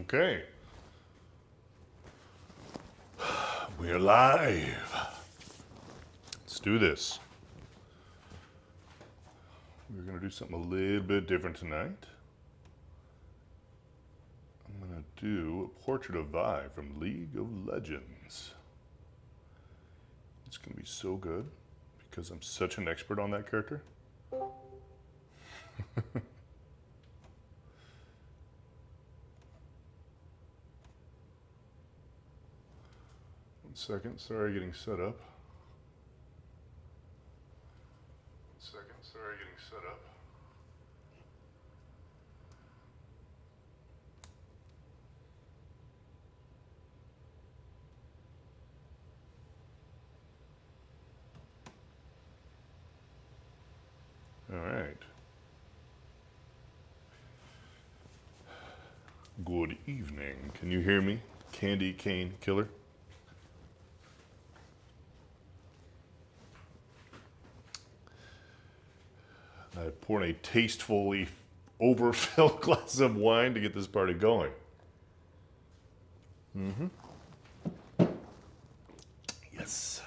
Okay. We're live. Let's do this. We're going to do something a little bit different tonight. I'm going to do a portrait of Vi from League of Legends. It's going to be so good because I'm such an expert on that character. One second, sorry, getting set up. All right. Good evening. Can you hear me? Candy Cane Killer. I poured a tastefully overfilled glass of wine to get this party going. Yes.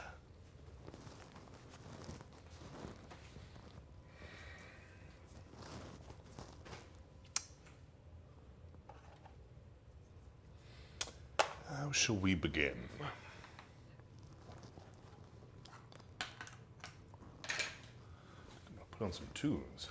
How shall we begin? I'll put on some tunes.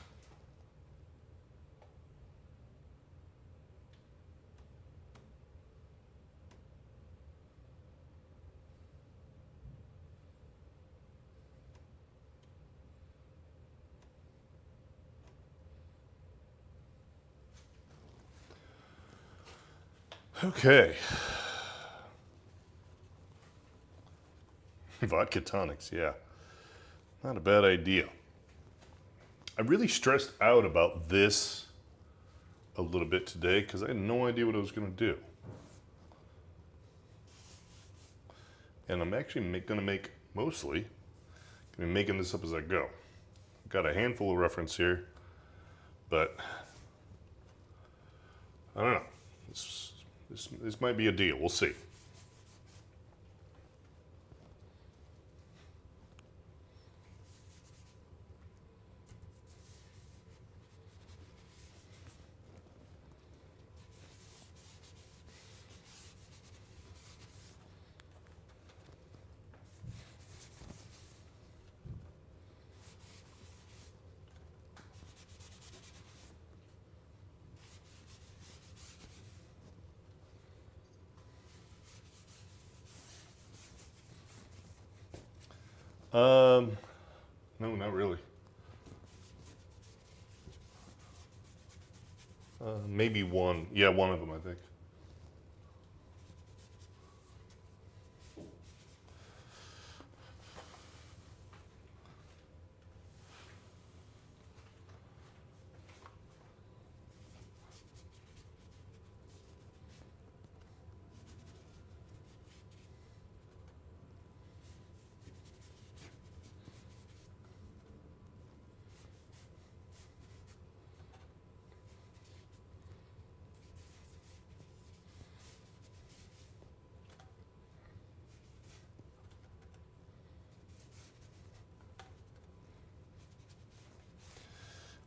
Okay. Vodka tonics, yeah. Not a bad idea. I really stressed out about this a little bit today because I had no idea what I was going to do. And I'm actually going to make, mostly, going to be making this up as I go. I've got a handful of reference here, but I don't know. This might be a deal. We'll see. No, not really. Maybe one. Yeah, one of them, I think.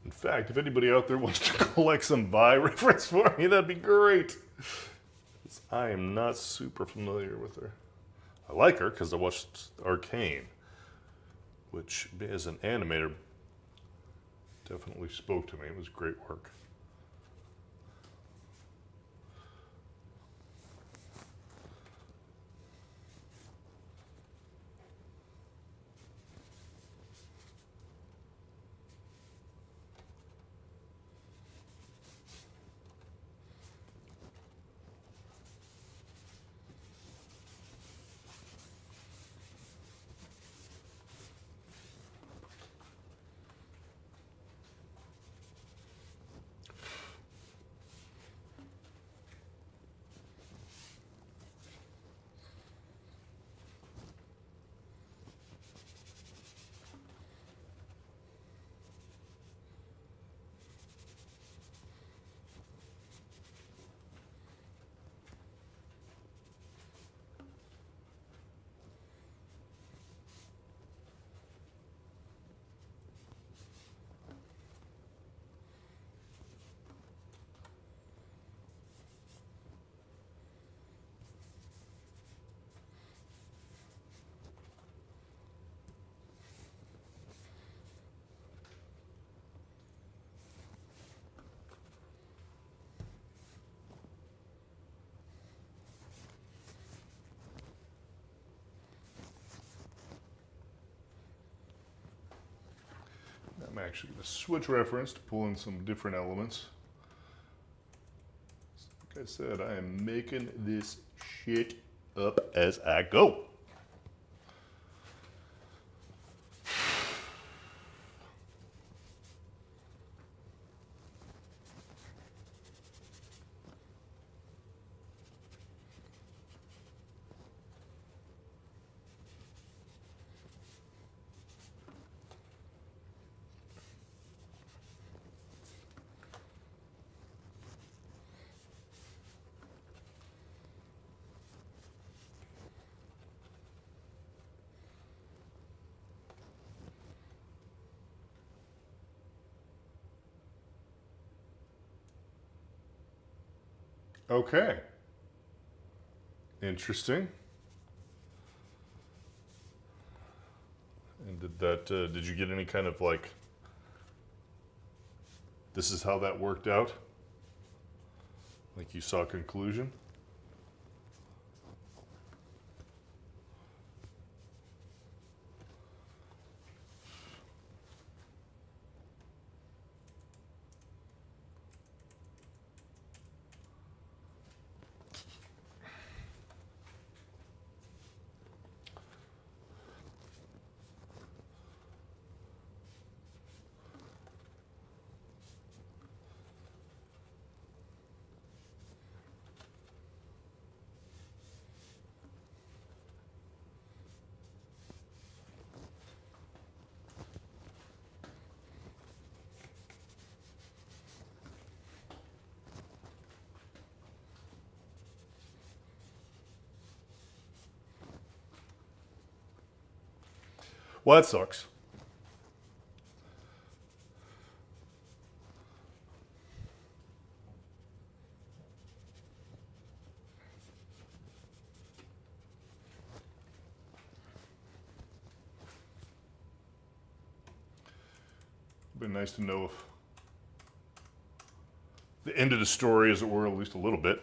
In fact, if anybody out there wants to collect some Vi reference for me, that'd be great. I am not super familiar with her. I like her because I watched Arcane, which as an animator definitely spoke to me. It was great work. actually going to switch reference to pull in some different elements. Like I said, I am making this shit up as I go. Okay. Interesting. And did you get any kind of like, this is how that worked out? Like you saw a conclusion? Well, that sucks. It'd be nice to know if the end of the story, as it were, at least a little bit.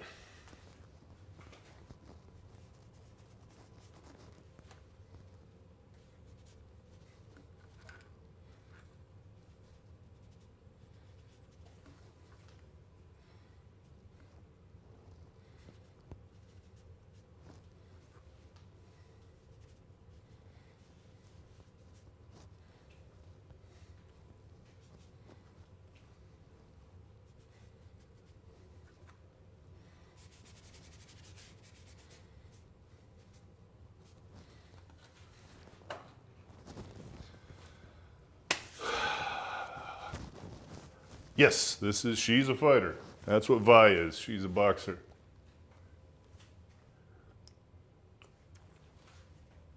Yes, she's a fighter. That's what Vi is. She's a boxer.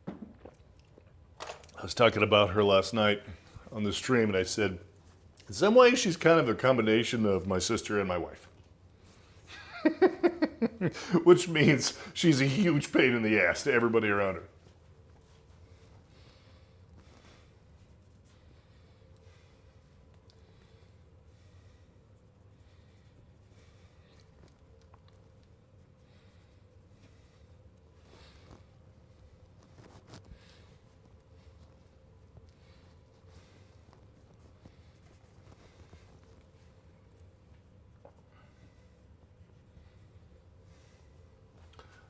I was talking about her last night on the stream, and I said, in some ways, she's kind of a combination of my sister and my wife. Which means she's a huge pain in the ass to everybody around her.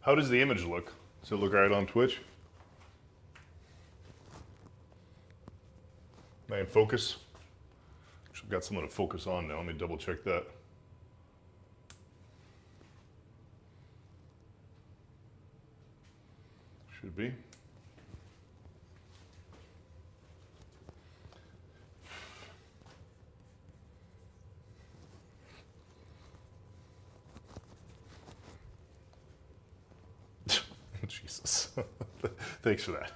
How does the image look? Does it look right on Twitch? Am I in focus? Actually, I've got someone to focus on now. Let me double check that. Should be. Jesus. Thanks for that.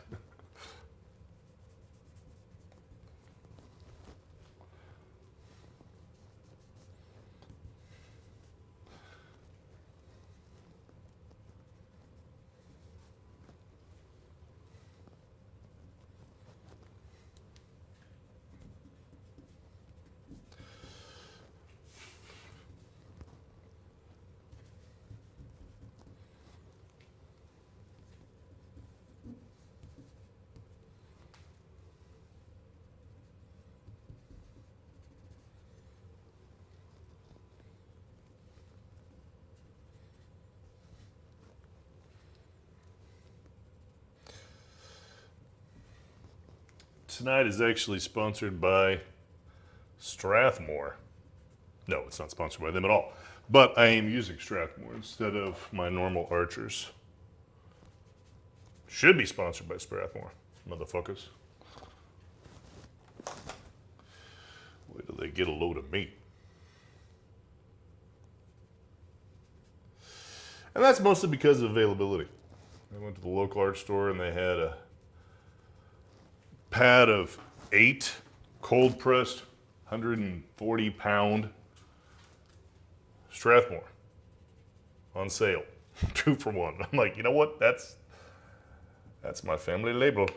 tonight is actually sponsored by Strathmore. No, it's not sponsored by them at all. But I am using Strathmore instead of my normal Archers. Should be sponsored by Strathmore, motherfuckers. Wait till they get a load of meat. And that's mostly because of availability. I went to the local art store and they had a pad of 8 cold pressed 140 pound Strathmore on sale. 2 for 1. I'm like, you know what? That's my family label.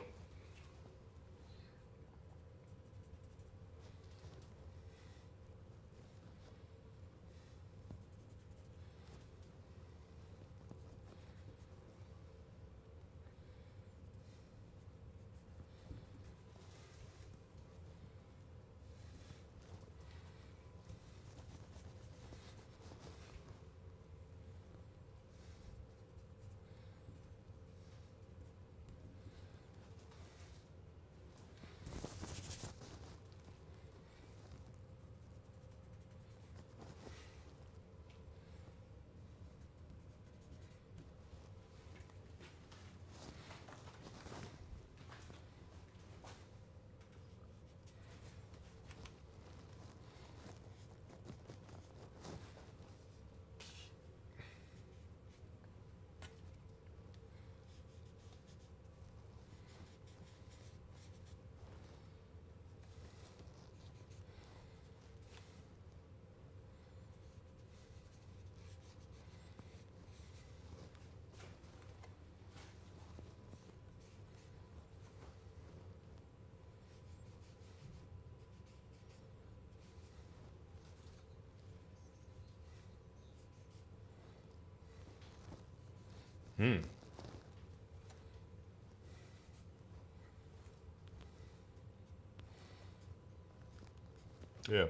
Yeah.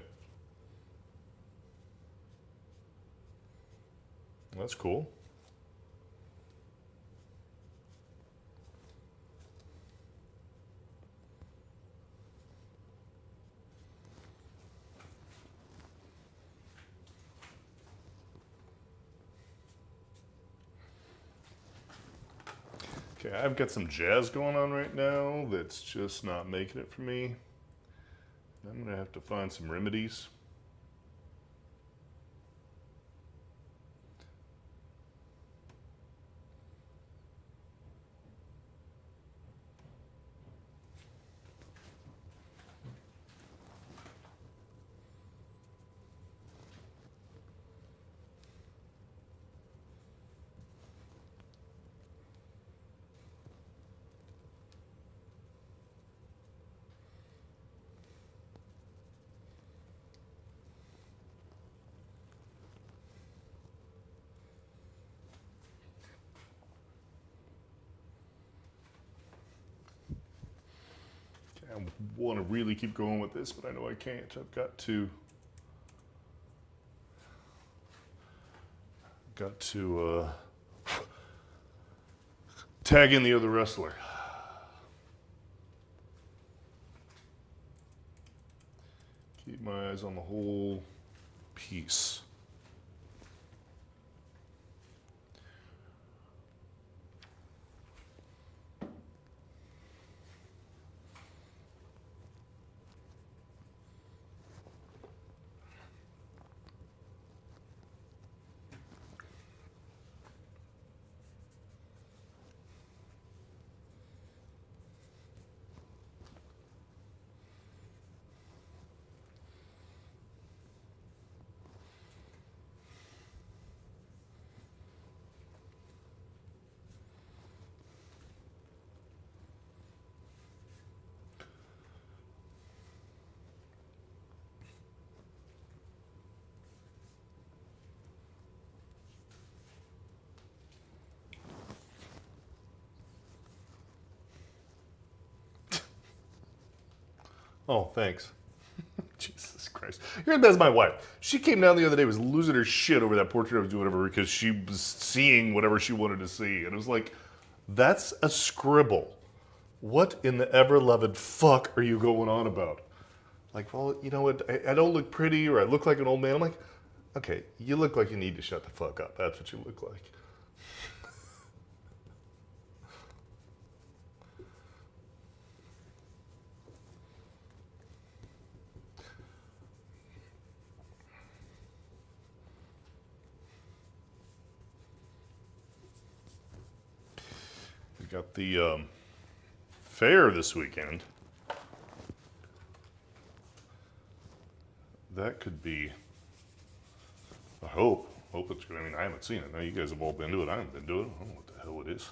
That's cool. Okay, I've got some jazz going on right now that's just not making it for me. I'm gonna have to find some remedies. I want to really keep going with this, but I know I can't. I've got to tag in the other wrestler. Keep my eyes on the whole piece. Oh, thanks. Jesus Christ. Here's that's my wife. She came down the other day, was losing her shit over that portrait I was doing of her because she was seeing whatever she wanted to see. And it was like, that's a scribble. What in the ever-loved fuck are you going on about? Like, well, you know what? I don't look pretty or I look like an old man. I'm like, okay, you look like you need to shut the fuck up. That's what you look like. We got the fair this weekend. That could be. I hope it's good. I mean, I haven't seen it. Now you guys have all been to it. I haven't been to it. I don't know what the hell it is.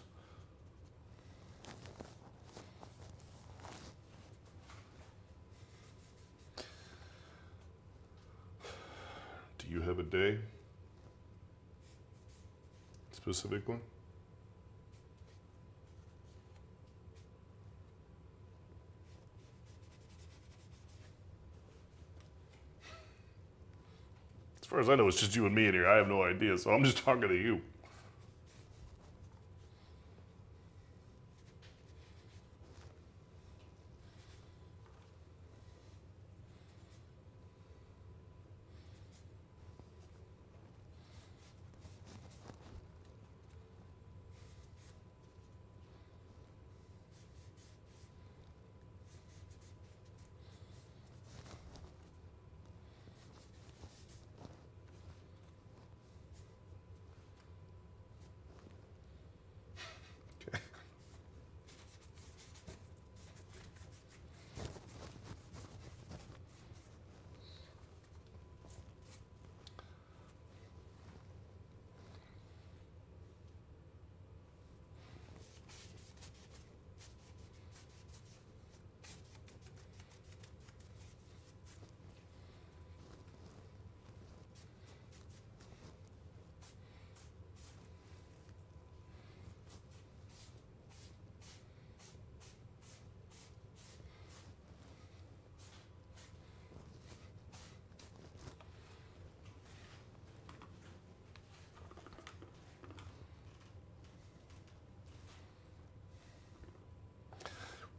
Do you have a day specifically? As far as I know, it's just you and me in here. I have no idea, so I'm just talking to you. Okay.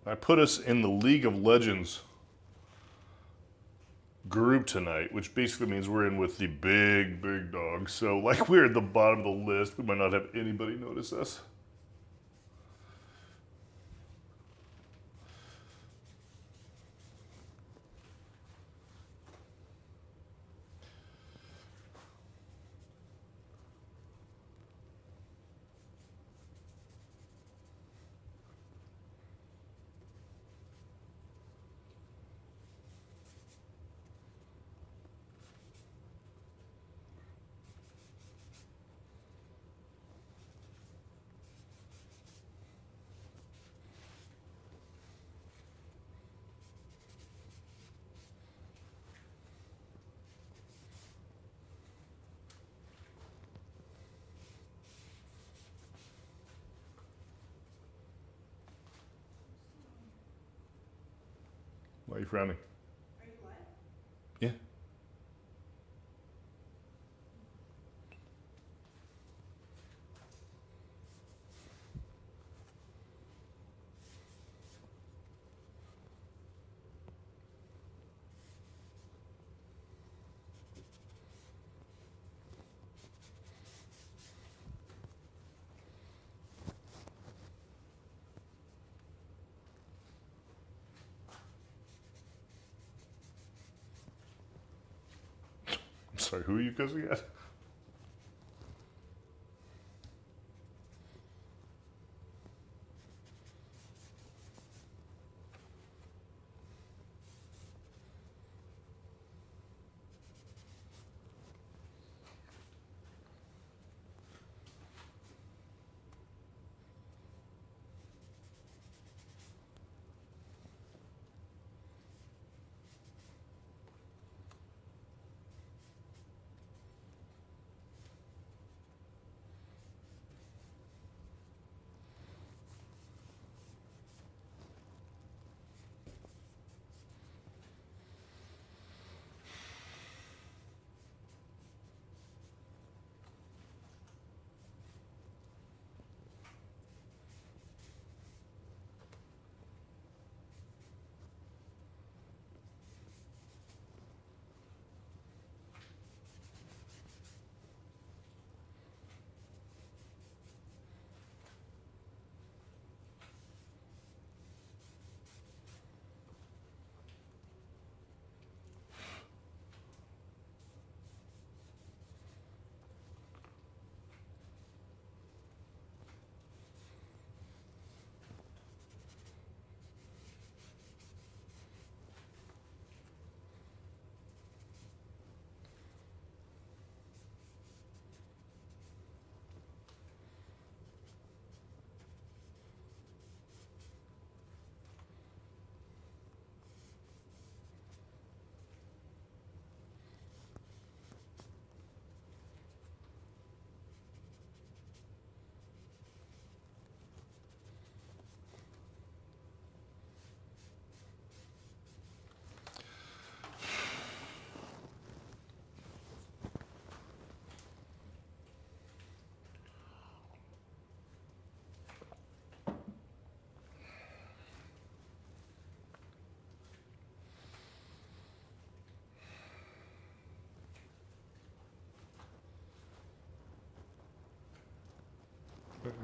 I put us in the League of Legends group tonight, which basically means we're in with the big dogs. So, like, we're at the bottom of the list. We might not have anybody notice us. Why are you frowning? Are you what? Yeah. I'm sorry, who are you cussing at?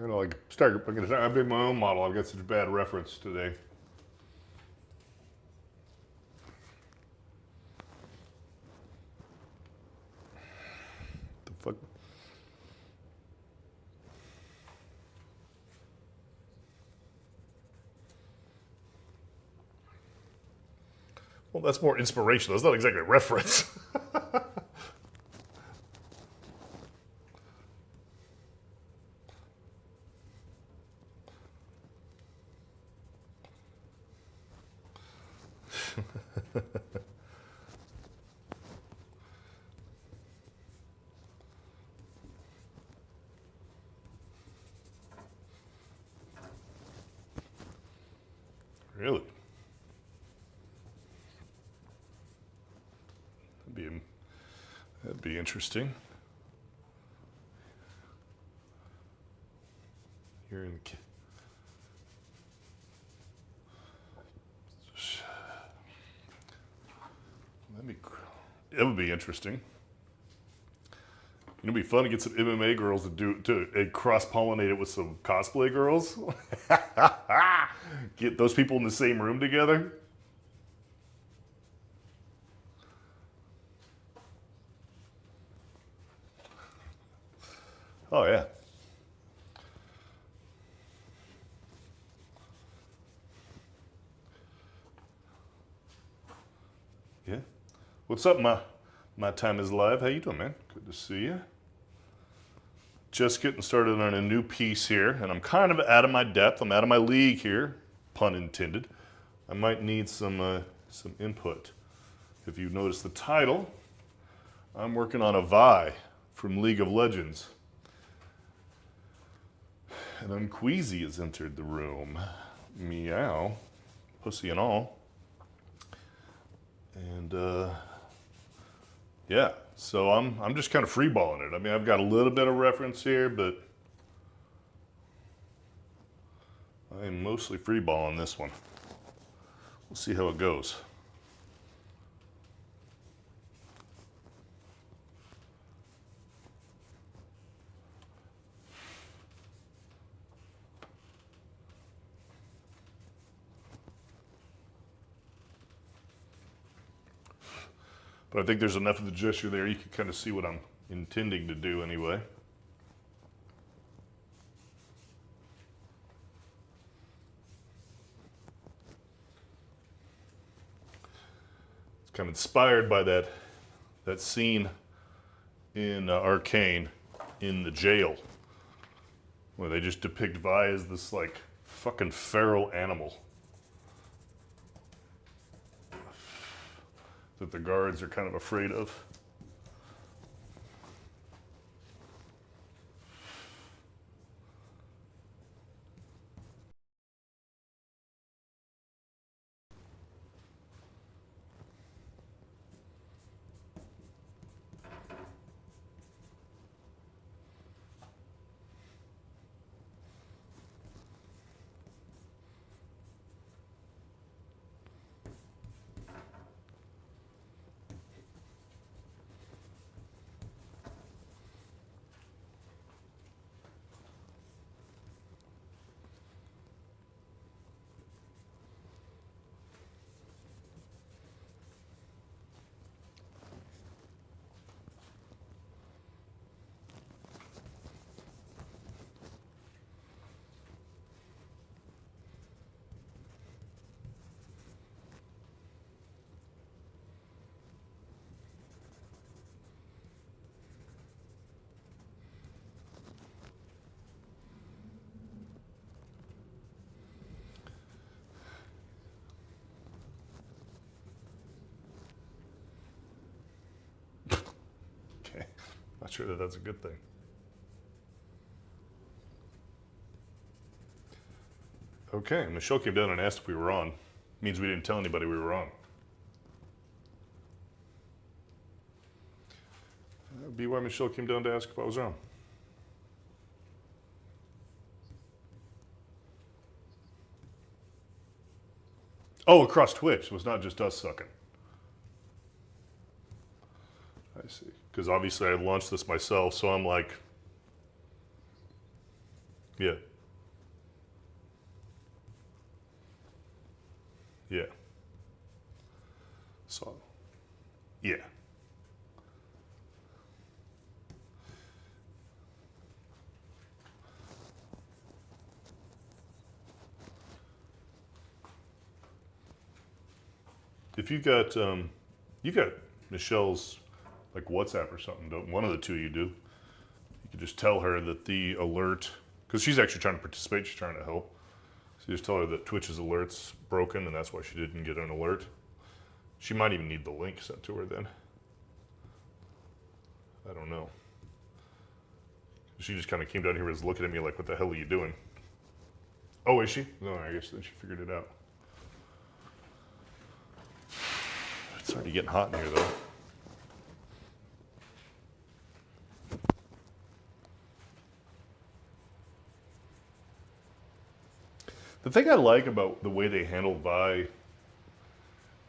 I'm gonna make my own model. I've got such a bad reference today. The fuck? Well, that's more inspirational. That's not exactly a reference. Really? That'd be interesting. You're in. That would be interesting. It'd be fun to get some MMA girls to cross pollinate it with some cosplay girls. Get those people in the same room together. Oh yeah. Yeah. What's up, my time is live? How you doing, man? Good to see you. Just getting started on a new piece here, and I'm kind of out of my depth. I'm out of my league here, pun intended. I might need some input. If you notice the title, I'm working on a Vi from League of Legends. And Unqueasy has entered the room. Meow. Pussy and all. And yeah, so I'm just kind of freeballing it. I mean, I've got a little bit of reference here, but I am mostly freeballing this one. We'll see how it goes. But I think there's enough of the gesture there, you can kind of see what I'm intending to do anyway. It's kind of inspired by that scene in Arcane in the jail, where they just depict Vi as this like fucking feral animal that the guards are kind of afraid of. Okay, not sure that that's a good thing. Okay, Michelle came down and asked if we were on. Means we didn't tell anybody we were on. That would be why Michelle came down to ask if I was on. Oh, across Twitch. It was not just us sucking. I see. Because obviously I launched this myself, so I'm like, Yeah. Yeah. So, yeah. If you got Michelle's like WhatsApp or something. Don't one of the two you do? You could just tell her that the alert, because she's actually trying to participate. She's trying to help. So you just tell her that Twitch's alert's broken, and that's why she didn't get an alert. She might even need the link sent to her then. I don't know. She just kind of came down here and was looking at me like, what the hell are you doing? Oh, is she? No, I guess then she figured it out. It's already getting hot in here, though. The thing I like about the way they handle Vi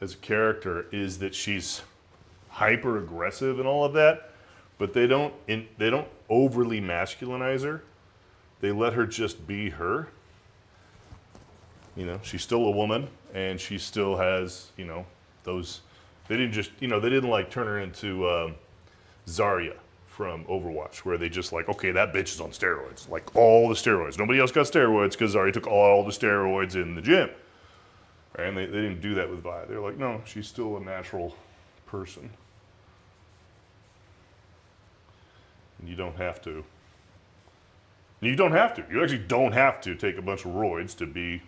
as a character is that she's hyper aggressive and all of that, but they don't overly masculinize her. They let her just be her. You know, she's still a woman, and she still has, you know, those. They didn't just, you know, they didn't like turn her into Zarya from Overwatch, where they just like, okay, that bitch is on steroids, like all the steroids. Nobody else got steroids because Zarya took all the steroids in the gym. Right? And they didn't do that with Vi. They're like, no, she's still a natural person. And you don't have to. You don't have to. You actually don't have to take a bunch of roids to be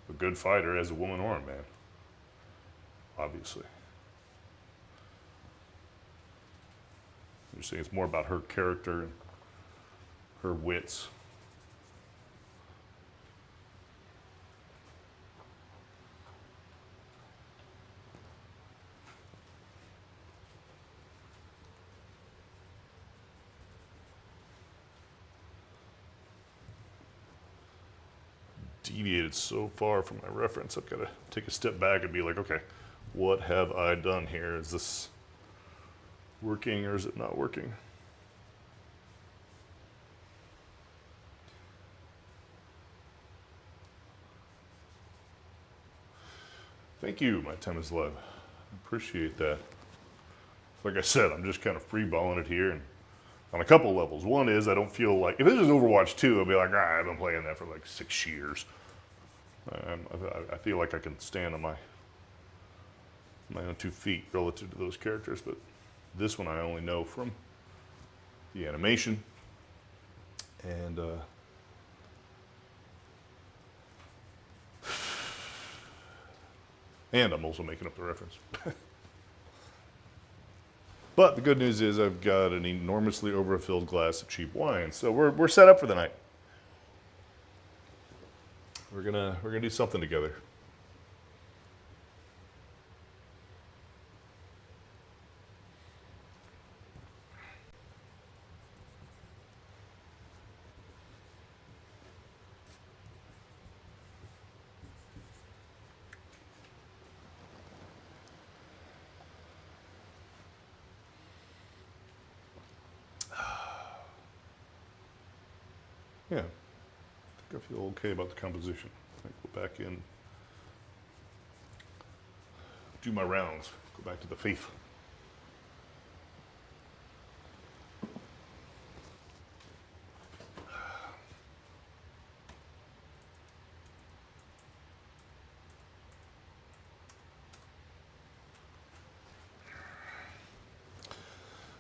a good fighter as a woman or a man. Obviously. I'm just saying it's more about her character and her wits. Deviated so far from my reference, I've got to take a step back and be like, okay, what have I done here? Is this working or is it not working? Thank you, My Time is Love. I appreciate that. Like I said, I'm just kind of freeballing it here and on a couple levels. One is I don't feel like, if this was Overwatch 2, I'd be like, I've been playing that for like 6 years. I feel like I can stand on my own 2 feet relative to those characters, but this one I only know from the animation, and I'm also making up the reference. But the good news is I've got an enormously overfilled glass of cheap wine, so we're set up for the night. We're gonna do something together. Yeah, I think I feel okay about the composition. I go back in, do my rounds, go back to the faith.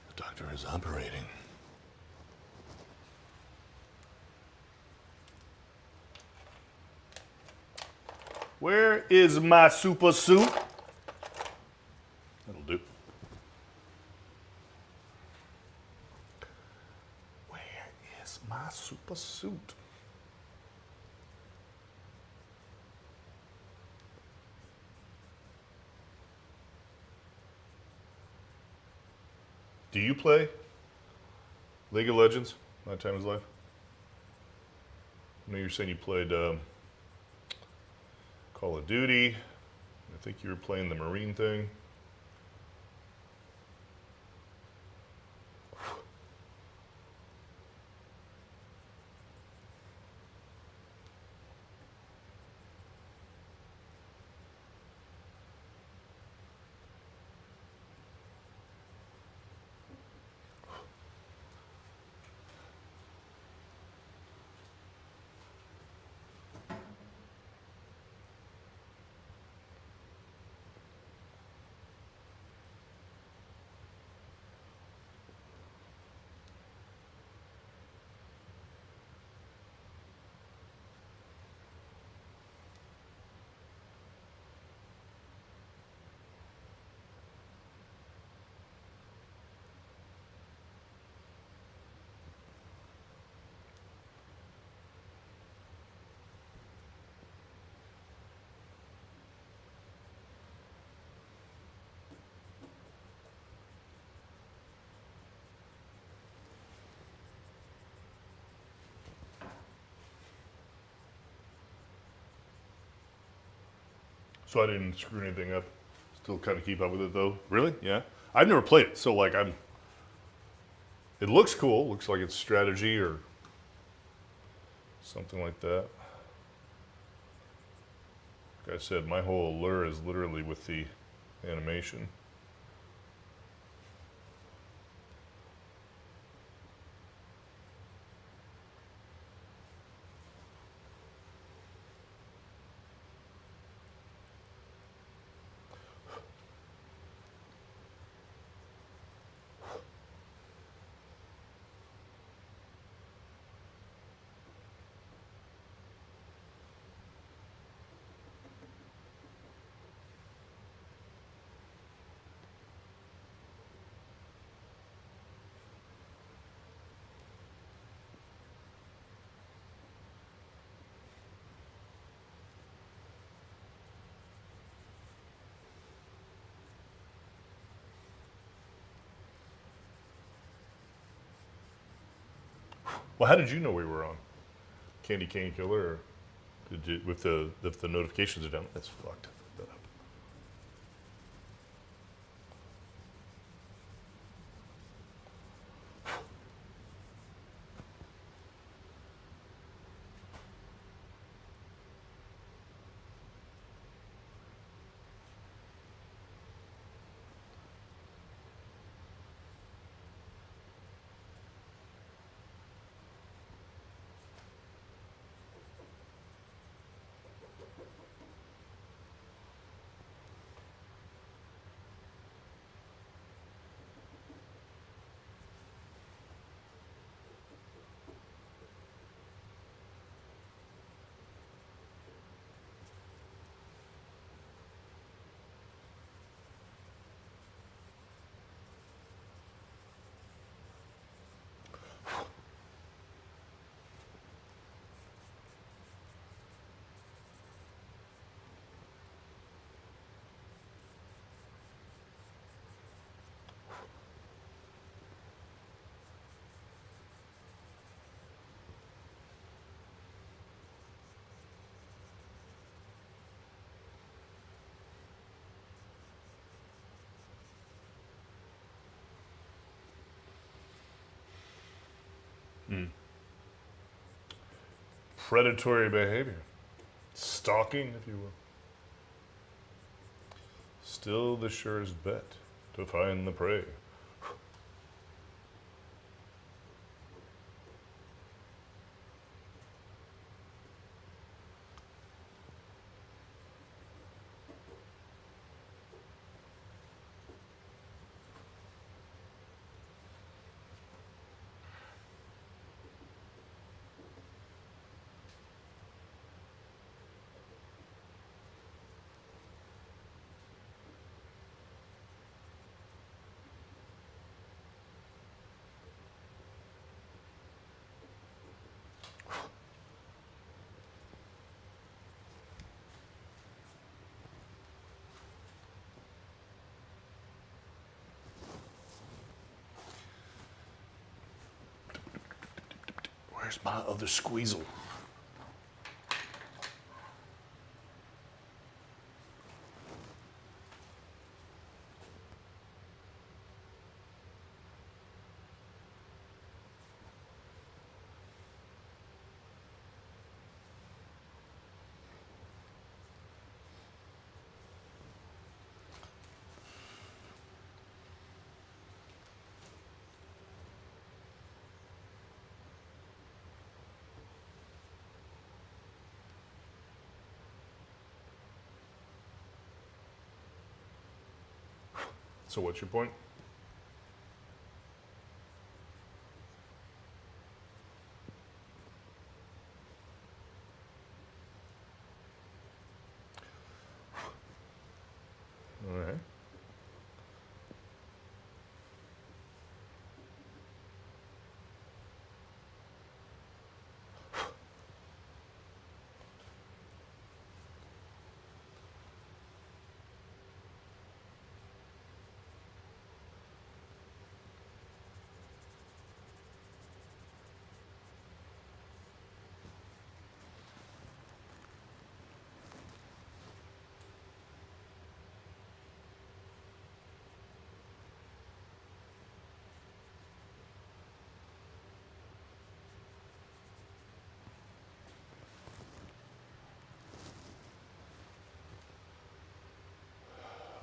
The doctor is operating. Where is my super suit? That'll do. Where is my super suit? Do you play League of Legends? My Time is Life. I know you're saying you played Call of Duty. I think you were playing the Marine thing. so I didn't screw anything up. Still kind of keep up with it though. Really? Yeah. I've never played it, so like I'm. It looks cool. Looks like it's strategy or something like that. Like I said, my whole allure is literally with the animation. Well, how did you know we were on Candy Cane Killer? Or did you, with the if the notifications are down? That's fucked. I fucked that up. Predatory behavior, stalking, if you will. Still the surest bet to find the prey. Where's my other squeezle? So what's your point? All right.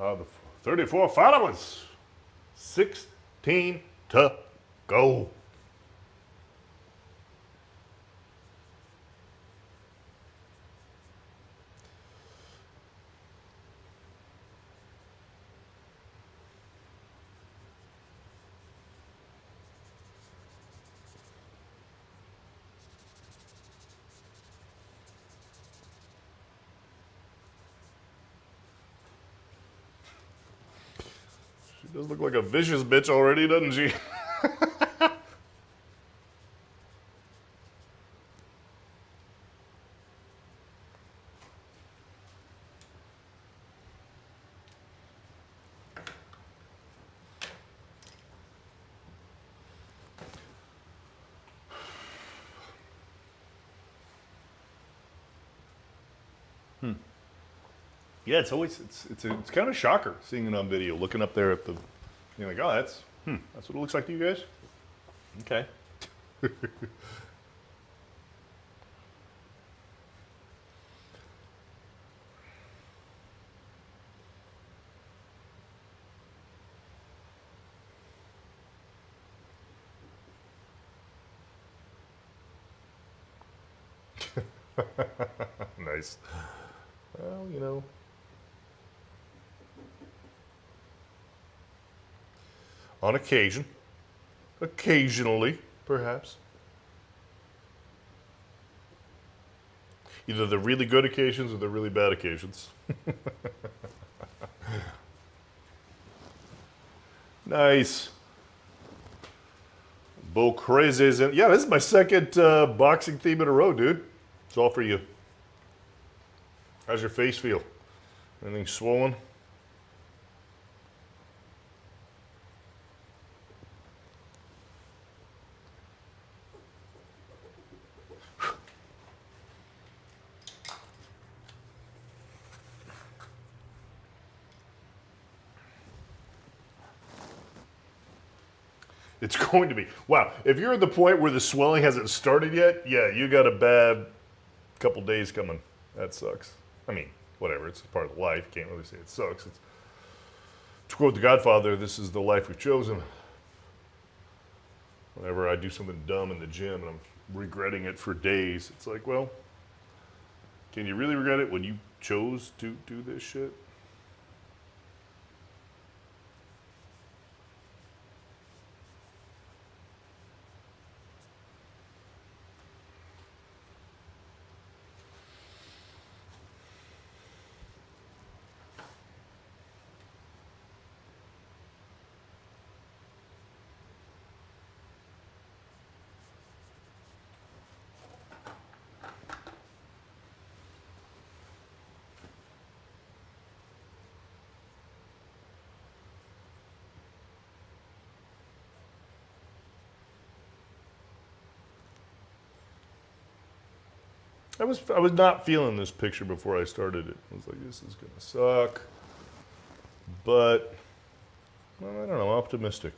The 34 followers. 16 to go. She does look like a vicious bitch already, doesn't she? Yeah, it's always it's kind of a shocker seeing it on video, looking up there at the, you're like, oh, that's what it looks like to you guys. Okay. Nice. Well, you know. On occasion. Occasionally, perhaps. Either the really good occasions or the really bad occasions. Nice. Bo Crazy's in. Yeah, this is my second boxing theme in a row, dude. It's all for you. How's your face feel? Anything swollen? It's going to be. Wow, if you're at the point where the swelling hasn't started yet, yeah, you got a bad couple days coming. That sucks. I mean, whatever, it's part of life. Can't really say it sucks. It's, to quote The Godfather, this is the life we've chosen. Whenever I do something dumb in the gym and I'm regretting it for days, it's like, well, can you really regret it when you chose to do this shit? I was not feeling this picture before I started it. I was like, this is gonna suck. But well, I don't know, optimistic.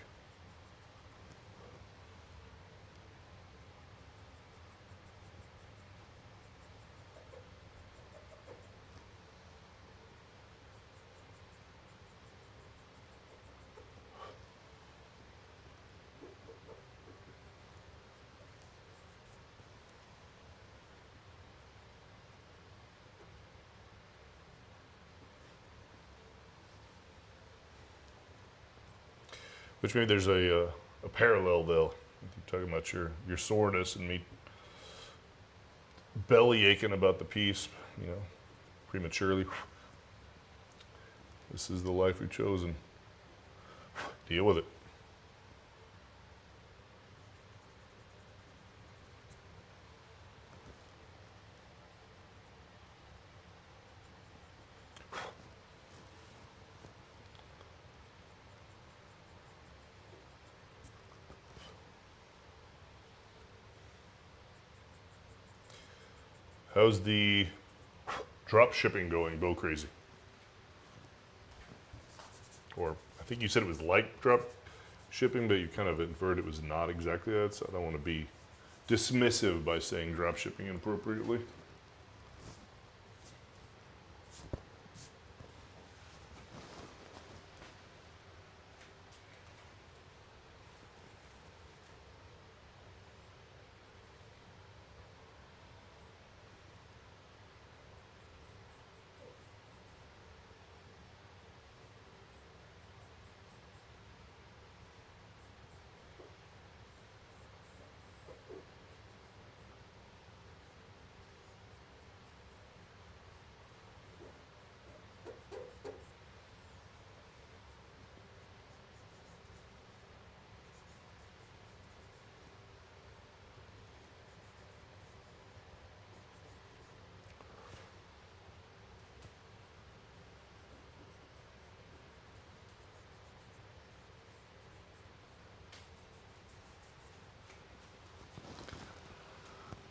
Which maybe there's a parallel though. You're talking about your soreness and me belly aching about the piece, you know, prematurely. This is the life we've chosen. Deal with it. How's the drop shipping going, Bo Crazy? Or I think you said it was like drop shipping, but you kind of inferred it was not exactly that, so I don't want to be dismissive by saying drop shipping inappropriately.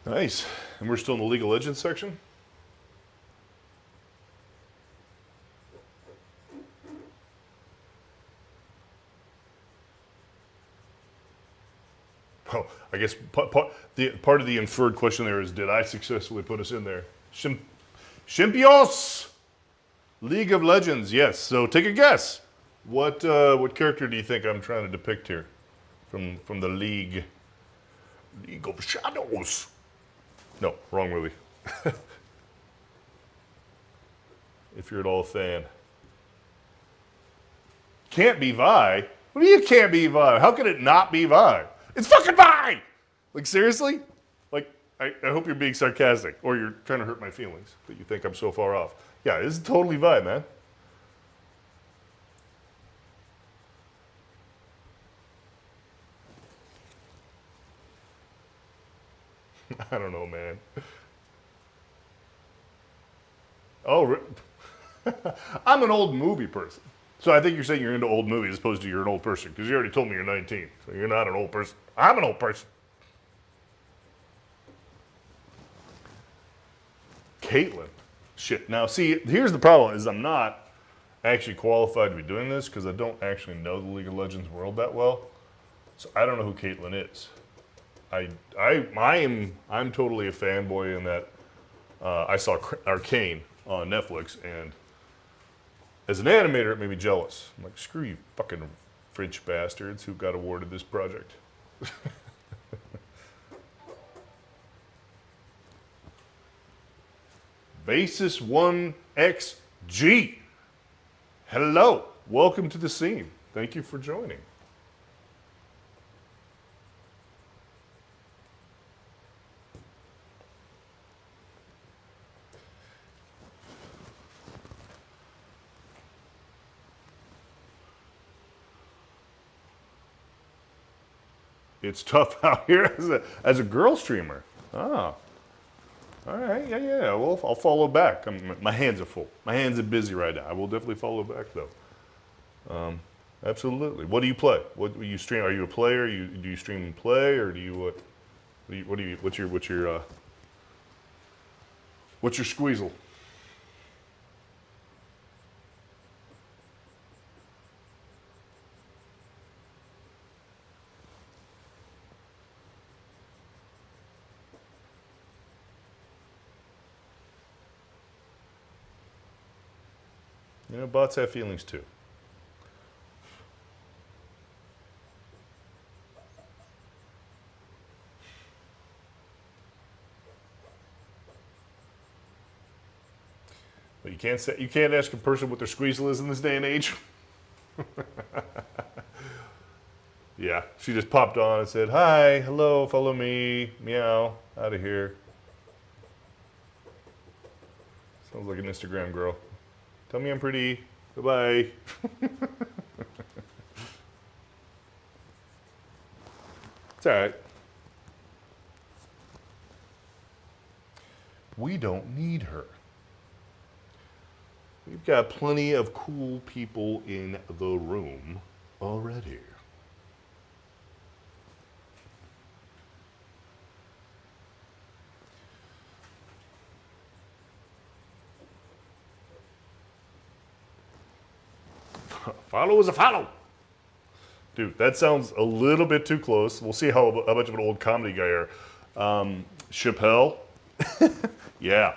Nice. And we're still in the League of Legends section? Oh, I guess part of the inferred question there is, did I successfully put us in there? Shimpios! League of Legends, yes. So take a guess. What character do you think I'm trying to depict here from the League? League of Shadows. No, wrong movie. If you're at all a fan. Can't be Vi. What do you mean it can't be Vi? How could it not be Vi? It's fucking Vi! Like, seriously? Like, I hope you're being sarcastic, or you're trying to hurt my feelings, that you think I'm so far off. Yeah, this is totally Vi, man. I don't know, man. Oh, I'm an old movie person. So I think you're saying you're into old movies as opposed to you're an old person, because you already told me you're 19. So you're not an old person. I'm an old person. Caitlyn. Shit. Now, see, here's the problem: is I'm not actually qualified to be doing this because I don't actually know the League of Legends world that well. So I don't know who Caitlyn is. I'm totally a fanboy in that I saw Arcane on Netflix, and as an animator, it made me jealous. I'm like, screw you, fucking French bastards who got awarded this project. Basis 1XG. Hello. Welcome to the scene. Thank you for joining. It's tough out here as a girl streamer. Ah. All right, yeah. Well, I'll follow back. My hands are full. My hands are busy right now. I will definitely follow back, though. Absolutely. What do you play? What do you stream? Are you a player? Do you stream and play, or do you what? What's your squeezle? You know, bots have feelings too. But you can't ask a person what their squeezle is in this day and age. Yeah, she just popped on and said, "Hi, hello, follow me, meow, out of here." Sounds like an Instagram girl. Tell me I'm pretty. Goodbye. It's all right. We don't need her. We've got plenty of cool people in the room already. Follow is a follow. Dude, that sounds a little bit too close. We'll see how much of an old comedy guy you are. Chappelle. Yeah.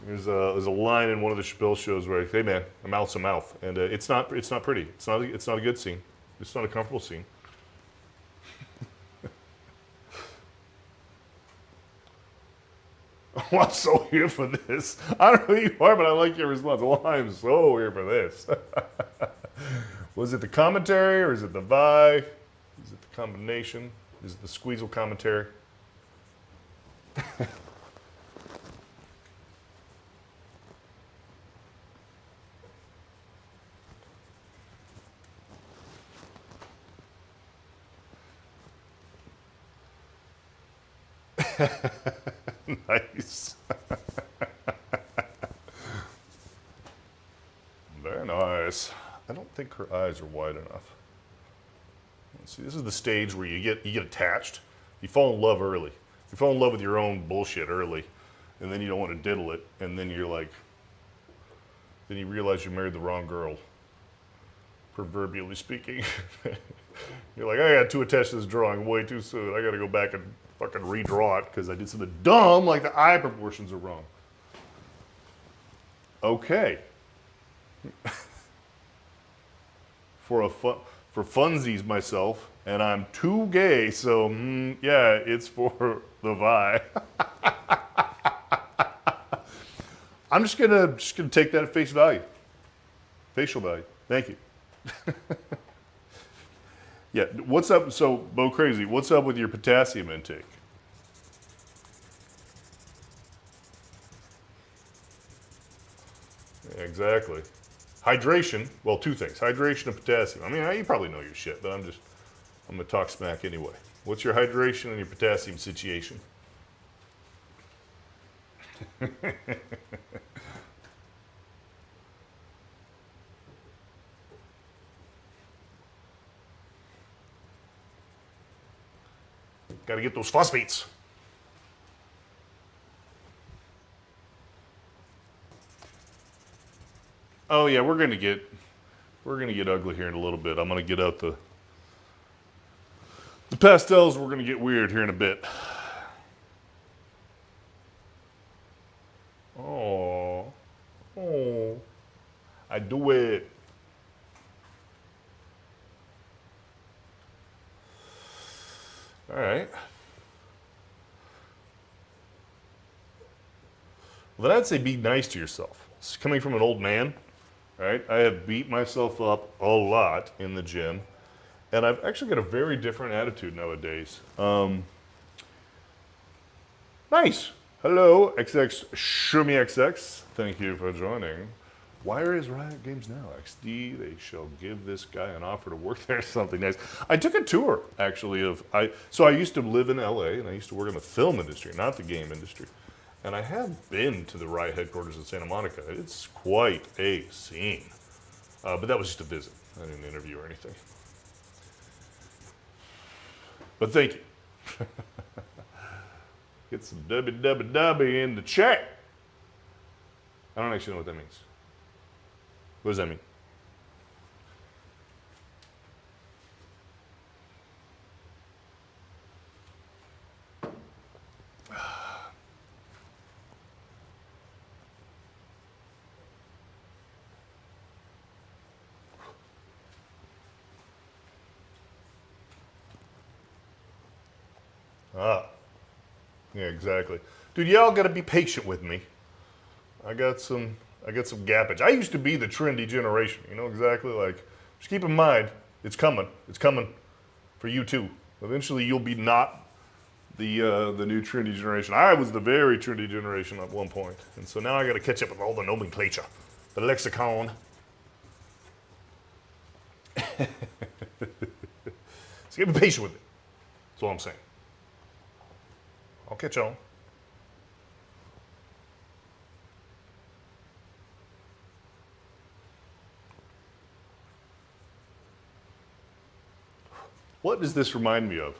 There's a line in one of the Chappelle shows where, "Hey man, a mouth's a mouth," and it's not pretty. It's not a good scene. It's not a comfortable scene. Oh, I'm so here for this. I don't know who you are, but I like your response. Well, I'm so here for this. Was it the commentary, or is it the vibe? Is it the combination? Is it the squeezle commentary? Nice. Very nice. I don't think her eyes are wide enough. Let's see, this is the stage where you get attached. You fall in love early. You fall in love with your own bullshit early, and then you don't want to diddle it, and then you're like, then you realize you married the wrong girl, proverbially speaking. You're like, I got too attached to this drawing way too soon. I got to go back and fucking redraw it because I did something dumb, like the eye proportions are wrong. Okay. For funsies myself, and I'm too gay, so yeah, it's for the Vi. I'm just gonna take that at face value. Facial value. Thank you. Yeah, what's up? So, Bo Crazy, what's up with your potassium intake? Yeah, exactly. Hydration. Well, two things: hydration and potassium. I mean, you probably know your shit, but I'm gonna talk smack anyway. What's your hydration and your potassium situation? Got to get those phosphates. Oh yeah, we're gonna get ugly here in a little bit. I'm gonna get out the pastels. We're gonna get weird here in a bit. Oh, I do it. All right. Well, then I'd say be nice to yourself. It's coming from an old man, right? I have beat myself up a lot in the gym, and I've actually got a very different attitude nowadays. Nice. Hello, XX Shumi XX. Thank you for joining. Where is Riot Games now? XD, they shall give this guy an offer to work there. Something nice. I took a tour, actually, so I used to live in LA, and I used to work in the film industry, not the game industry. And I have been to the Riot headquarters in Santa Monica. It's quite a scene. But that was just a visit. I didn't interview or anything. But thank you. Get some W in the chat. I don't actually know what that means. What does that mean? Yeah, exactly. Dude, y'all gotta be patient with me. I got some gappage. I used to be the trendy generation, you know, exactly. Like, just keep in mind, it's coming. It's coming for you too. Eventually you'll be not the new trendy generation. I was the very trendy generation at one point. And so now I gotta catch up with all the nomenclature, the lexicon. So be patient with it. That's all I'm saying. I'll catch on. What does this remind me of?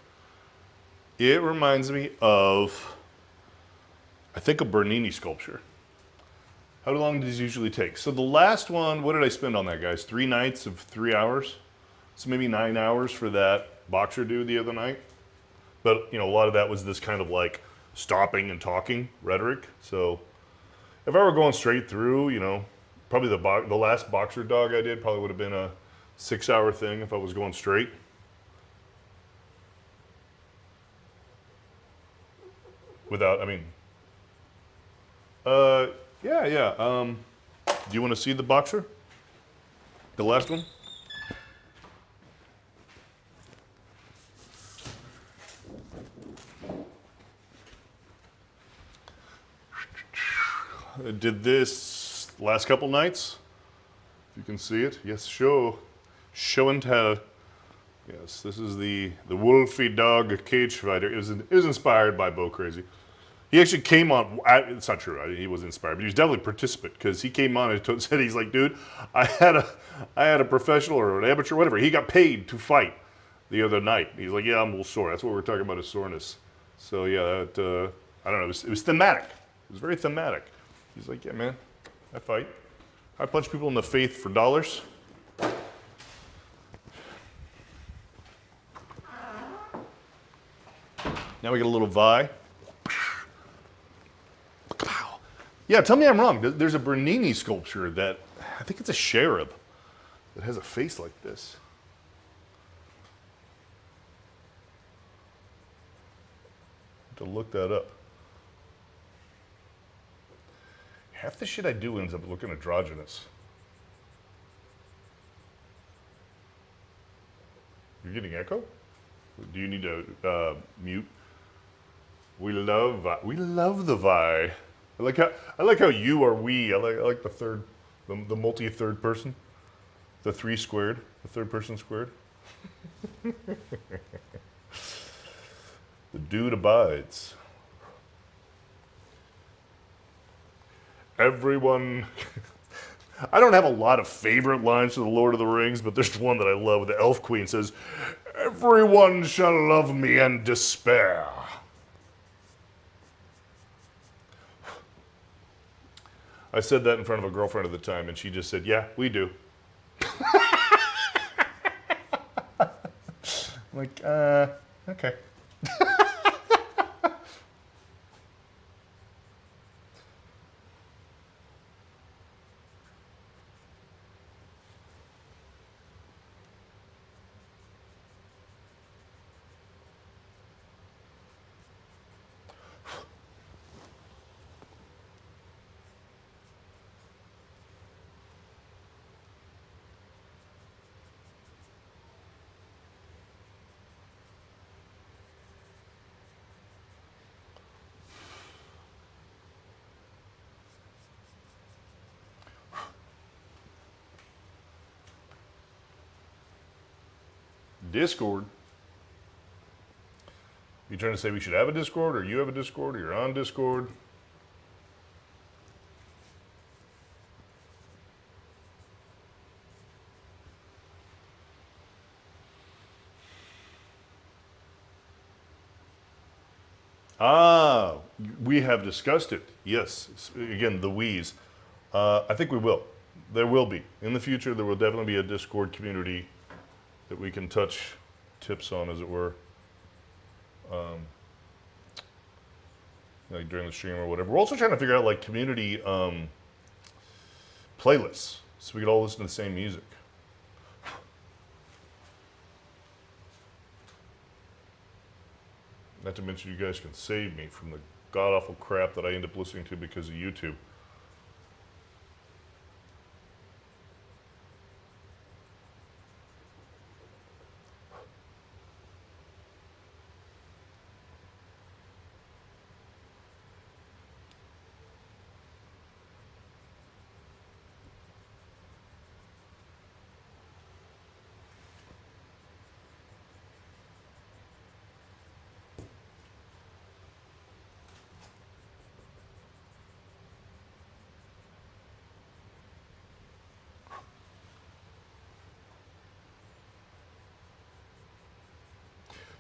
It reminds me of, I think, a Bernini sculpture. How long does these usually take? So the last one, what did I spend on that, guys? 3 nights of 3 hours? So maybe 9 hours for that boxer dude the other night. But, you know, a lot of that was this kind of like stopping and talking rhetoric. So if I were going straight through, you know, probably the last boxer dog I did probably would have been a 6-hour thing if I was going straight. Without, I mean, yeah. Do you want to see the boxer? The last one? I did this last couple nights. If you can see it. Yes, show and tell. Yes, this is the Wolfie Dog Cage Fighter. It was inspired by Bo Crazy. He actually came on. It's not true. He was inspired, but he was definitely a participant because he came on and said, he's like, dude, I had a professional or an amateur, whatever. He got paid to fight the other night. He's like, yeah, I'm a little sore. That's what we're talking about, is soreness. So yeah, that, I don't know. It was thematic. It was very thematic. He's like, yeah, man, I fight. I punch people in the face for dollars. Now we get a little Vi. Yeah, tell me I'm wrong. There's a Bernini sculpture that, I think it's a cherub, that has a face like this. I have to look that up. Half the shit I do ends up looking androgynous. You're getting echo? Do you need to mute? We love the Vi. I like how you are we. I like the third, the multi third person, the three squared, the third person squared. The dude abides. Everyone. I don't have a lot of favorite lines to the Lord of the Rings, but there's one that I love. The Elf Queen says, "Everyone shall love me and despair." I said that in front of a girlfriend at the time, and she just said, "Yeah, we do." I'm like, okay. Discord. You trying to say we should have a Discord, or you have a Discord, or you're on Discord? Ah, we have discussed it. Yes. Again, the we's. I think we will. There will be. In the future, there will definitely be a Discord community that we can touch tips on, as it were. Like during the stream or whatever. We're also trying to figure out like community playlists so we could all listen to the same music. Not to mention you guys can save me from the god-awful crap that I end up listening to because of YouTube.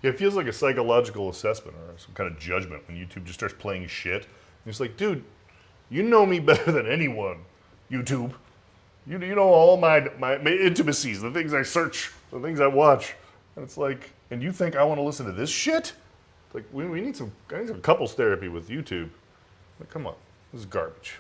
Yeah, it feels like a psychological assessment or some kind of judgment when YouTube just starts playing shit. And it's like, dude, you know me better than anyone, YouTube. You know all my intimacies, the things I search, the things I watch. And it's like, and you think I want to listen to this shit? Like, I need some couples therapy with YouTube. Like, come on, this is garbage.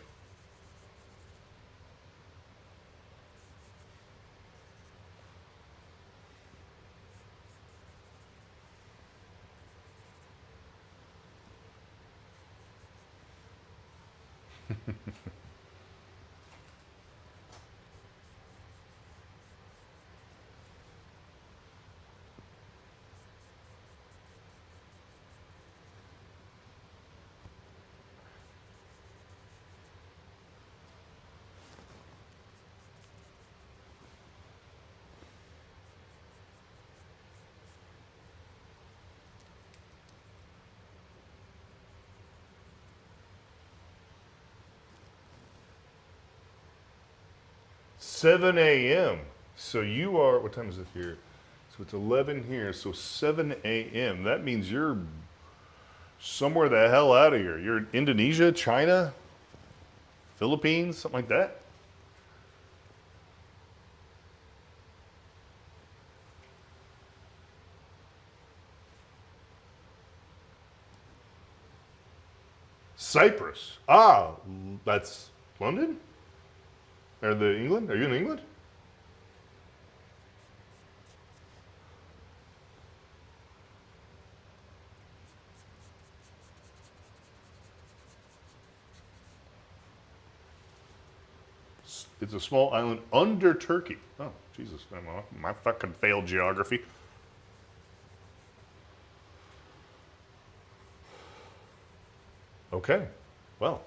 Seven a.m. So you are, what time is it here? So it's 11 here, so 7 a.m. That means you're somewhere the hell out of here. You're in Indonesia, China, Philippines, something like that. Cyprus. Ah, that's London? Or the England? Are you in England? It's a small island under Turkey. Oh, Jesus. My fucking failed geography. Okay. Well,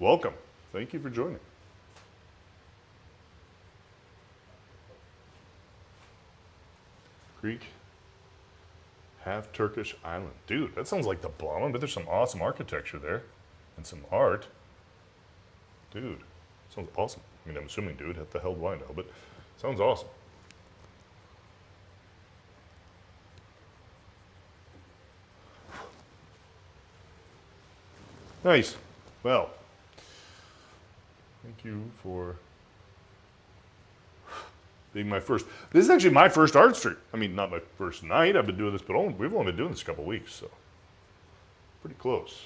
welcome. Thank you for joining. Greek, half Turkish island. Dude, that sounds like the bomb, but there's some awesome architecture there and some art. Dude, sounds awesome. I mean, I'm assuming, dude, what the hell do I know? But sounds awesome. Nice. Well, thank you for being my first. This is actually my first art stream. I mean, not my first night. I've been doing this, but we've only been doing this a couple weeks, so pretty close.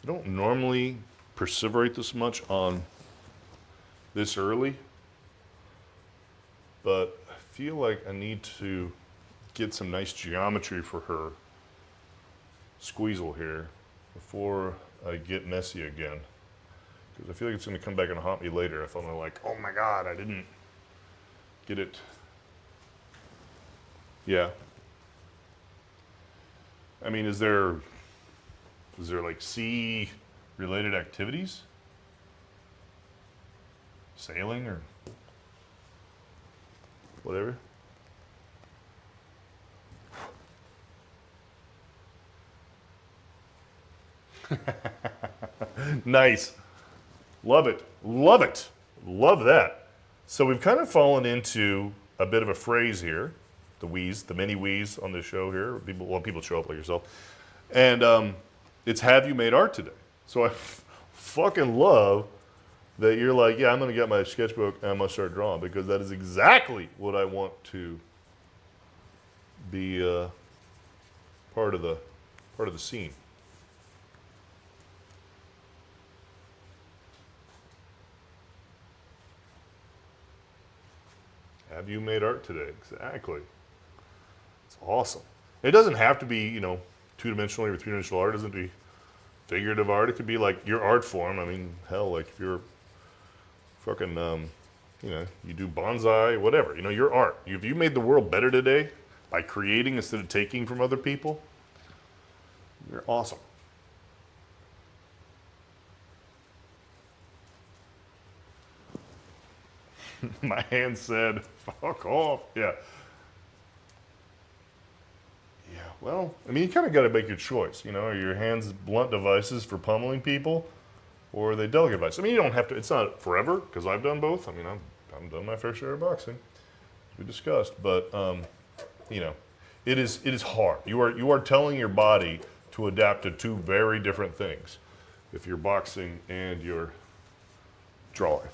I don't normally perseverate this much on this early, but I feel like I need to get some nice geometry for her squeezle here before I get messy again. Because I feel like it's going to come back and haunt me later if I'm like, oh my god, I didn't get it. Yeah. I mean, is there like sea related activities? Sailing or whatever? Nice. Love it. Love it. Love that. So we've kind of fallen into a bit of a phrase here, the wheeze, the mini wheeze on the show here. People show up like yourself. And it's have you made art today? So I fucking love that you're like, yeah, I'm going to get my sketchbook and I'm going to start drawing because that is exactly what I want to be part of the scene. Have you made art today? Exactly. It's awesome. It doesn't have to be, two-dimensional or three-dimensional art. It doesn't be figurative art. It could be like your art form. I mean, hell, like if you're fucking, you do bonsai, whatever. Your art. If you made the world better today by creating instead of taking from other people, you're awesome. My hand said, fuck off. Yeah. Yeah, well, I mean, you kind of got to make your choice. Are your hands blunt devices for pummeling people, or are they delicate devices? I mean, you don't have to, it's not forever, because I've done both. I mean, I've done my fair share of boxing, as we discussed. But, it is hard. You are telling your body to adapt to two very different things if you're boxing and you're drawing.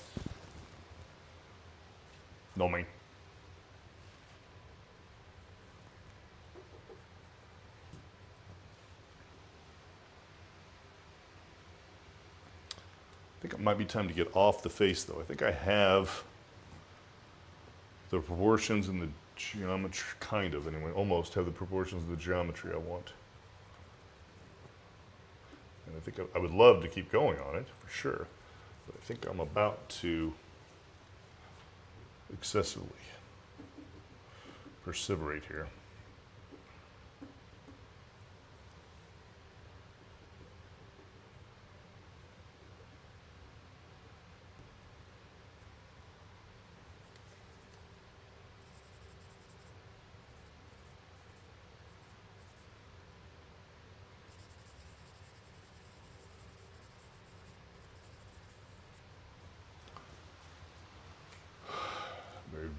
No, me. I think it might be time to get off the face, though. I think I have the proportions and the geometry, kind of, anyway. Almost have the proportions of the geometry I want. And I think I would love to keep going on it, for sure. But I think I'm about to excessively perseverate here.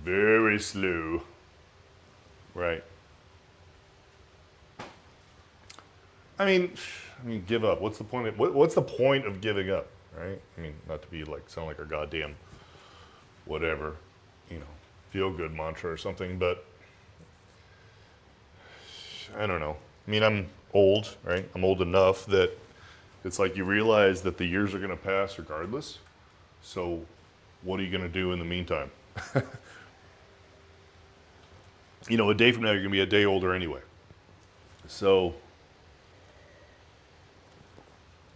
Very slow. Right. Give up. What's the point? What's the point of giving up, right? Not to be like sound like a goddamn whatever, you know, feel good mantra or something, but I don't know. I'm old, right? I'm old enough that it's like you realize that the years are going to pass regardless. So, what are you going to do in the meantime? A day from now, you're going to be a day older anyway. So,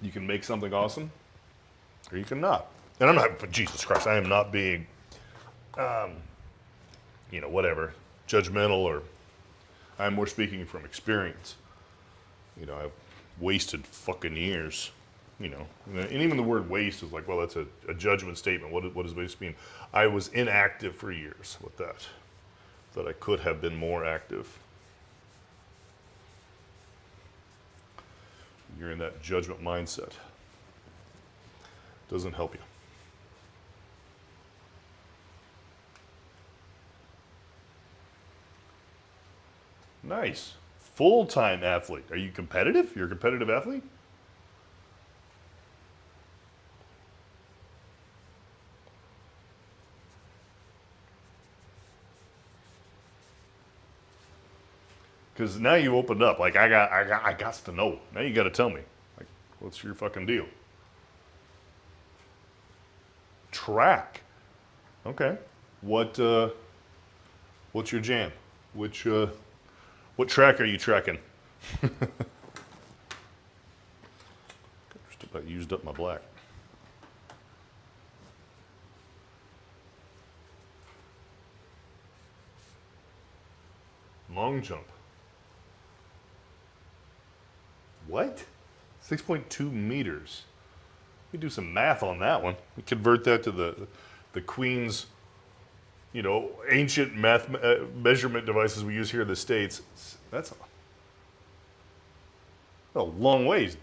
you can make something awesome, or you can not. And I'm not, but Jesus Christ, I am not being, whatever, judgmental, or I'm more speaking from experience. I've wasted fucking years, And even the word waste is like, well, that's a judgment statement. What does waste mean? I was inactive for years with that I could have been more active. You're in that judgment mindset. Doesn't help you. Nice. Full-time athlete. Are you competitive? You're a competitive athlete? Because now you opened up. Like I got to know. Now you got to tell me. Like, what's your fucking deal? Track. Okay. What's your jam? What track are you tracking? Just about used up my black. Long jump. What? 6.2 meters. We do some math on that one. We convert that to the Queen's, ancient measurement devices we use here in the States. That's a long ways.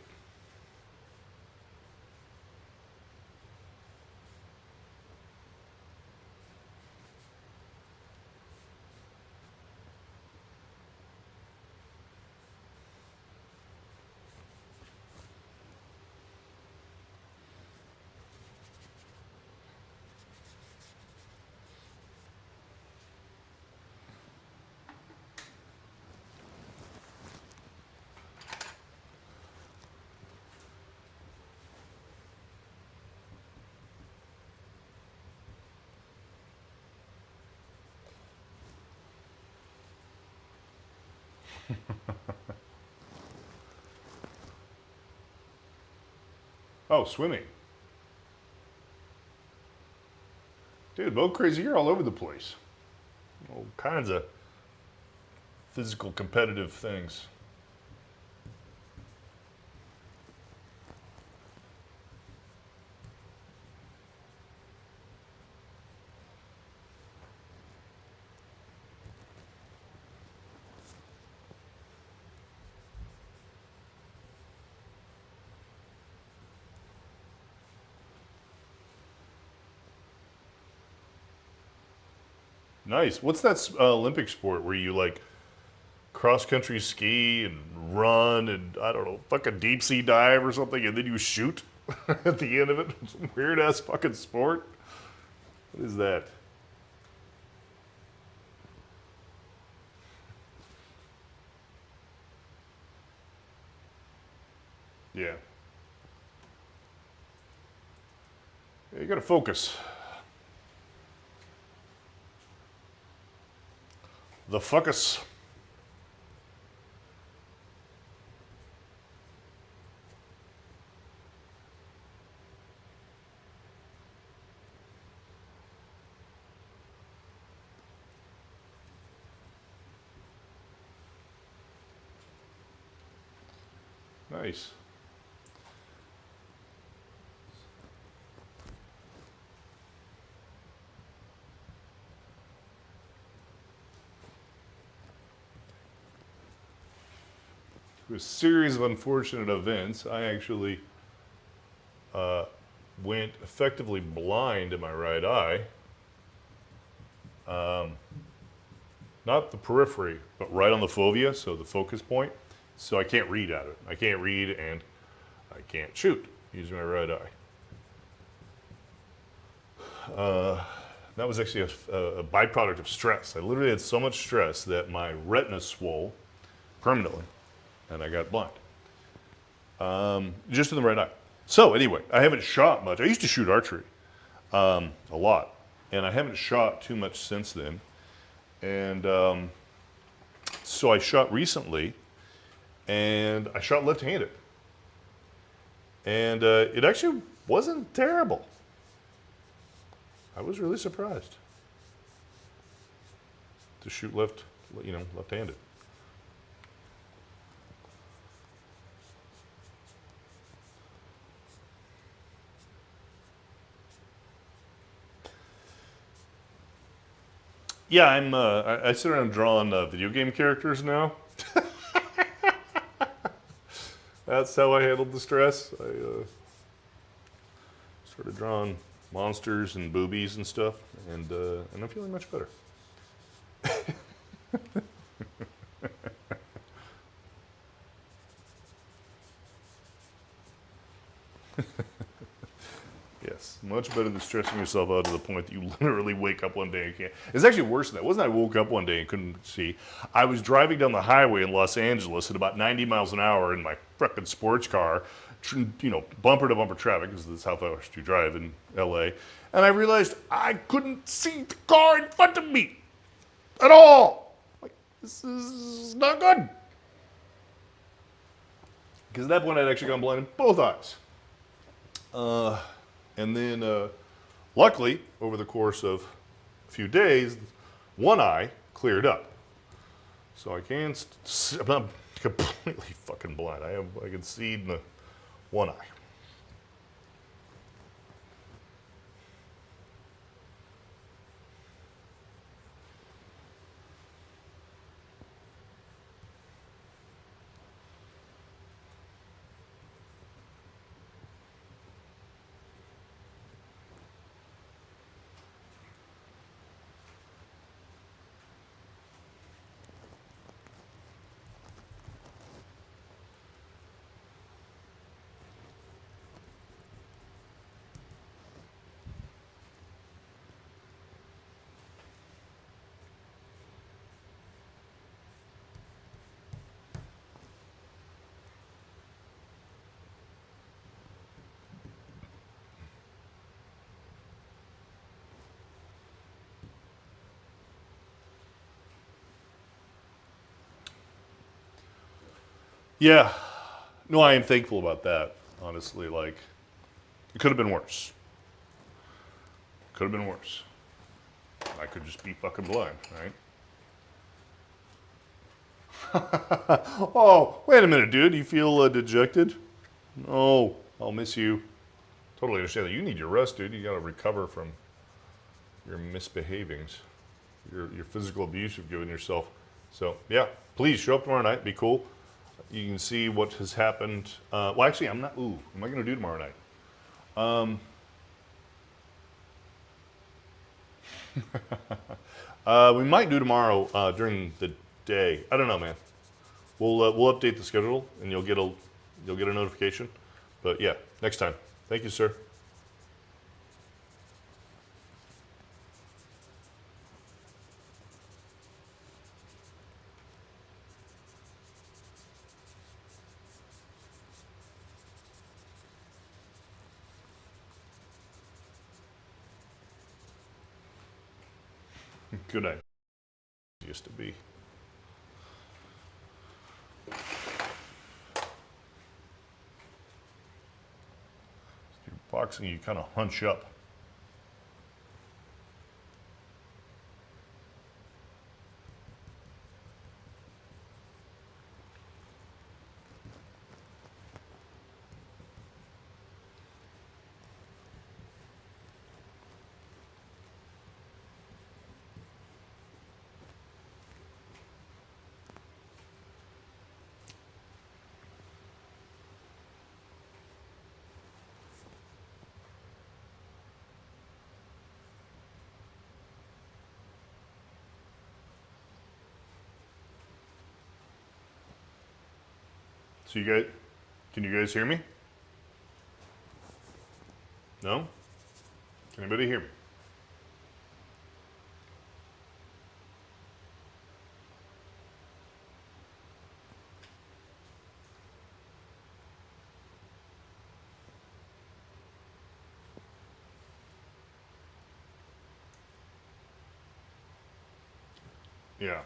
Oh, swimming. Dude, boat crazy, you're all over the place. All kinds of physical competitive things. Nice. What's that Olympic sport where you like cross country ski and run and I don't know, fucking deep sea dive or something, and then you shoot at the end of it? Some weird ass fucking sport. What is that? Yeah. You gotta focus. The fuckus. Nice. Through a series of unfortunate events, I actually went effectively blind in my right eye. Not the periphery, but right on the fovea, so the focus point. So I can't read out of it. I can't read and I can't shoot using my right eye. That was actually a byproduct of stress. I literally had so much stress that my retina swole permanently and I got blind. Just in the right eye. So anyway, I haven't shot much. I used to shoot archery a lot, and I haven't shot too much since then. And so I shot recently, and I shot left-handed, and it actually wasn't terrible. I was really surprised to shoot left-handed. Yeah, I sit around drawing video game characters now. That's how I handled the stress. I started drawing monsters and boobies and stuff, and I'm feeling much better. Yes, much better than stressing yourself out to the point that you literally wake up one day and can't. It's actually worse than that. It wasn't I woke up one day and couldn't see. I was driving down the highway in Los Angeles at about 90 miles an hour in my fucking sports car, bumper to bumper traffic, because that's how fast you drive in LA. And I realized I couldn't see the car in front of me at all. Like, this is not good. Because at that point I'd actually gone blind in both eyes. And then, luckily, over the course of a few days, one eye cleared up. So I can, I'm not completely fucking blind. I can see in the one eye. Yeah. No, I am thankful about that, honestly. Like, it could have been worse. Could have been worse. I could just be fucking blind, right? Oh, wait a minute, dude. You feel dejected? No, I'll miss you. Totally understand that. You need your rest, dude. You gotta recover from your misbehavings, your physical abuse you've given yourself. So, yeah, please show up tomorrow night. Be cool. You can see what has happened. Well, actually, I'm not. Ooh, what am I going to do tomorrow night? We might do tomorrow during the day. I don't know, man. We'll update the schedule, and you'll get a notification. But yeah, next time. Thank you, sir. Good night. Used to be. Boxing, you kind of hunch up. So you guys, can you guys hear me? No? Can anybody hear me? Yeah.